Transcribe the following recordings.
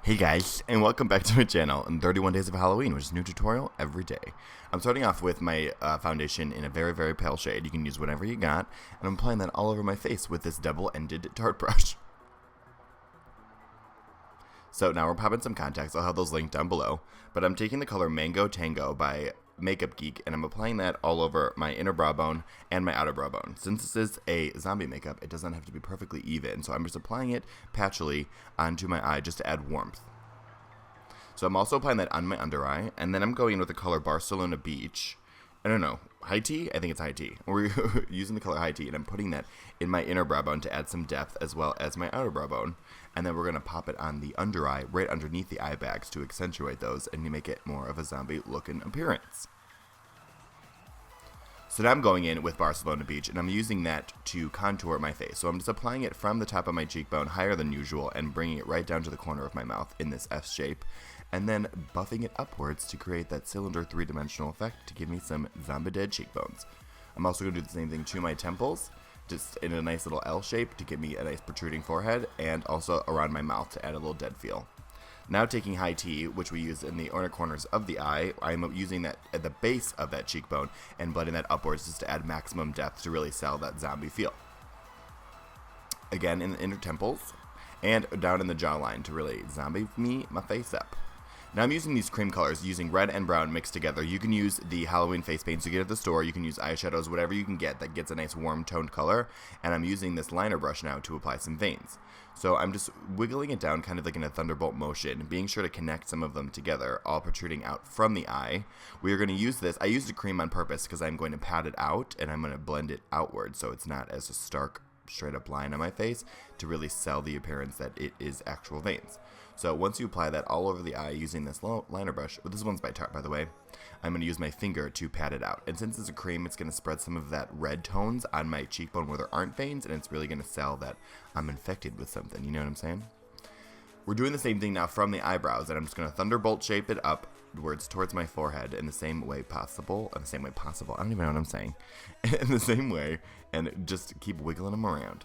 Hey guys, and welcome back to my channel in 31 Days of Halloween, which is a new tutorial every day. I'm starting off with my foundation in a very, very pale shade. You can use whatever you got, and I'm applying that all over my face with this double-ended dart brush. So now we're popping some contacts. I'll have those linked down below. But I'm taking the color Mango Tango by Makeup Geek, and I'm applying that all over my inner brow bone and my outer brow bone. Since this is a zombie makeup, it doesn't have to be perfectly even, so I'm just applying it patchily onto my eye just to add warmth. So I'm also applying that on my under eye, and then I'm going in with the color Barcelona Beach. I don't know, high tea? I think it's high tea. We're using the color high tea, and I'm putting that in my inner brow bone to add some depth as well as my outer brow bone. And then we're going to pop it on the under eye, right underneath the eye bags to accentuate those and make it more of a zombie looking appearance. So now I'm going in with Barcelona Beach, and I'm using that to contour my face. So I'm just applying it from the top of my cheekbone, higher than usual, and bringing it right down to the corner of my mouth in this S shape. And then buffing it upwards to create that cylinder three-dimensional effect to give me some zombie dead cheekbones. I'm also going to do the same thing to my temples, just in a nice little L shape to give me a nice protruding forehead, and also around my mouth to add a little dead feel. Now taking high tea, which we use in the inner corners of the eye, I'm using that at the base of that cheekbone and blending that upwards just to add maximum depth to really sell that zombie feel. Again in the inner temples and down in the jawline to really zombie me my face up. Now I'm using these cream colors, using red and brown mixed together. You can use the Halloween face paints you get at the store. You can use eyeshadows, whatever you can get that gets a nice warm toned color. And I'm using this liner brush now to apply some veins. So I'm just wiggling it down kind of like in a thunderbolt motion, being sure to connect some of them together, all protruding out from the eye. We are going to use this. I used a cream on purpose because I'm going to pat it out and I'm going to blend it outward so it's not as a stark straight up line on my face to really sell the appearance that it is actual veins. So once you apply that all over the eye using this liner brush, this one's by Tarte by the way, I'm going to use my finger to pat it out. And since it's a cream, it's going to spread some of that red tones on my cheekbone where there aren't veins, and it's really going to sell that I'm infected with something, you know what I'm saying? We're doing the same thing now from the eyebrows, and I'm just going to thunderbolt shape it upwards towards my forehead in the same way possible. I don't even know what I'm saying. In the same way, and just keep wiggling them around.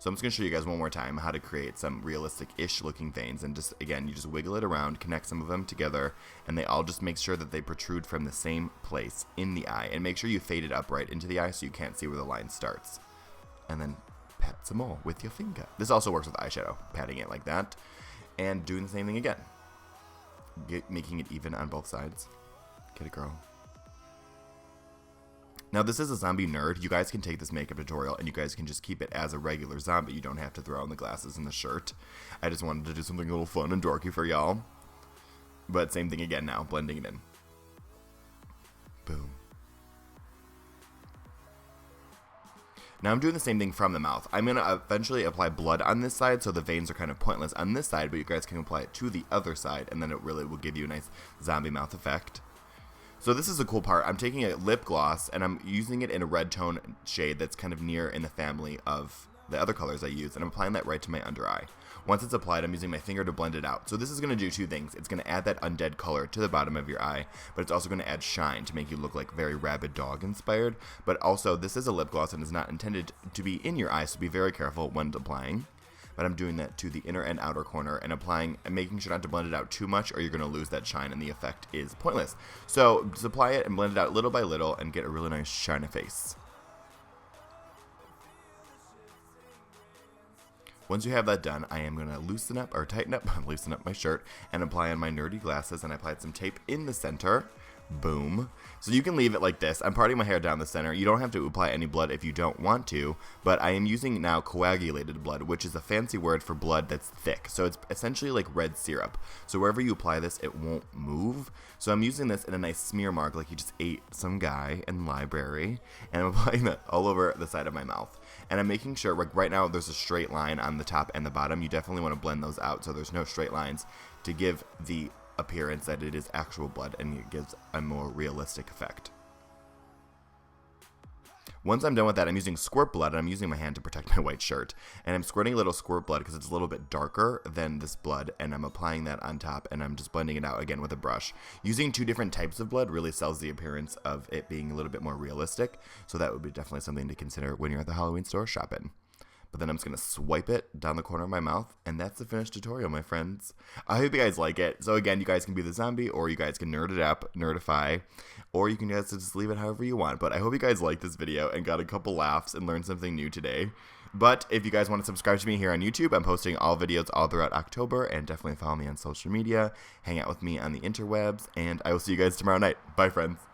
So I'm just going to show you guys one more time how to create some realistic-ish looking veins. And just, again, you just wiggle it around, connect some of them together, and they all just make sure that they protrude from the same place in the eye. And make sure you fade it upright into the eye so you can't see where the line starts. And then pat some more with your finger. This also works with eyeshadow, patting it like that. And doing the same thing again. Making it even on both sides. Get it, girl. Now, this is a zombie nerd. You guys can take this makeup tutorial and you guys can just keep it as a regular zombie. You don't have to throw on the glasses and the shirt. I just wanted to do something a little fun and dorky for y'all. But same thing again now, blending it in. Boom. Now I'm doing the same thing from the mouth. I'm going to eventually apply blood on this side so the veins are kind of pointless on this side, but you guys can apply it to the other side and then it really will give you a nice zombie mouth effect. So this is the cool part. I'm taking a lip gloss and I'm using it in a red tone shade that's kind of near in the family of the other colors I use, and I'm applying that right to my under eye. Once it's applied, I'm using my finger to blend it out. So this is going to do two things. It's going to add that undead color to the bottom of your eye, but it's also going to add shine to make you look like very rabid dog inspired. But also, this is a lip gloss and is not intended to be in your eye, so be very careful when applying. But I'm doing that to the inner and outer corner and applying and making sure not to blend it out too much or you're going to lose that shine and the effect is pointless. So just apply it and blend it out little by little and get a really nice shiny face. Once you have that done, I am going to loosen up my shirt and apply on my nerdy glasses, and I applied some tape in the center. Boom. So you can leave it like this. I'm parting my hair down the center. You don't have to apply any blood if you don't want to, but I am using now coagulated blood, which is a fancy word for blood that's thick. So it's essentially like red syrup. So wherever you apply this, it won't move. So I'm using this in a nice smear mark like you just ate some guy in the library, and I'm applying that all over the side of my mouth. And I'm making sure, like right now there's a straight line on the top and the bottom. You definitely want to blend those out so there's no straight lines to give the appearance that it is actual blood and it gives a more realistic effect. Once I'm done with that, I'm using Squirt Blood, and I'm using my hand to protect my white shirt, and I'm squirting a little Squirt Blood because it's a little bit darker than this blood, and I'm applying that on top, and I'm just blending it out again with a brush. Using two different types of blood really sells the appearance of it being a little bit more realistic, so that would be definitely something to consider when you're at the Halloween store shopping. But then I'm just going to swipe it down the corner of my mouth, and that's the finished tutorial, my friends. I hope you guys like it. So again, you guys can be the zombie, or you guys can nerd it up, nerdify, or you can just leave it however you want. But I hope you guys liked this video and got a couple laughs and learned something new today. But if you guys want to subscribe to me here on YouTube, I'm posting all videos all throughout October, and definitely follow me on social media, hang out with me on the interwebs, and I will see you guys tomorrow night. Bye, friends.